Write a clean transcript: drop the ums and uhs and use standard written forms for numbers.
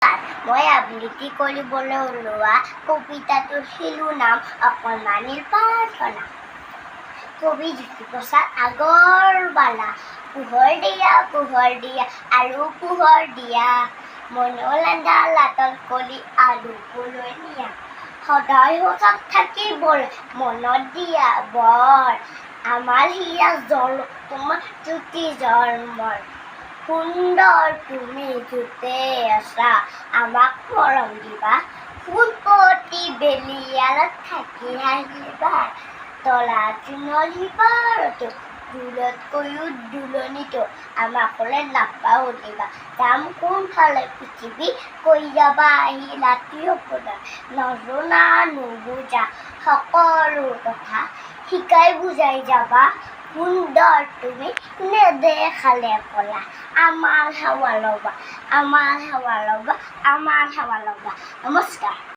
নমস্কাৰ, মই আবৃত্তি কৰিবলৈ ওলোৱা কবিতাটোৰ শিৰোনাম অকণমানিৰ প্ৰাৰ্থনা। কবি জ্যোতিপ্ৰসাদ আগৰৱালা। পোহৰ দিয়া আৰু পোহৰ দিয়া, মনোলেন্দা লাটত কলি আলোকলৈ নিয়া। সদায় সজাগ থাকিবলৈ মনত দিয়া বৰ, আমাৰ হিয়া জল তোমাৰ জ্যোতি জন্মৰ। সুন্দৰ তুমি য'তে আছা, আমাক মৰম দিবা, ফুলপতি বেলিয়ালত থাকি হাঁহিবা। তলাটো নলিবাৰতো দূৰতকৈও দূৰণিতো আমাকলৈ নাপাহৰিবা। যাম কোনফালে পৃথিৱী কৈ যাবা আহি ৰাতি আপোনাৰ, নজনা নুবুজা সকলো কথা শিকাই বুজাই যাবা। সুন্দৰ তুমি নেদেখালে পলা, আমাৰ সেৱা ল'বা, আমাৰ সেৱা ল'বা, আমাৰ সেৱা ল'বা। নমস্কাৰ।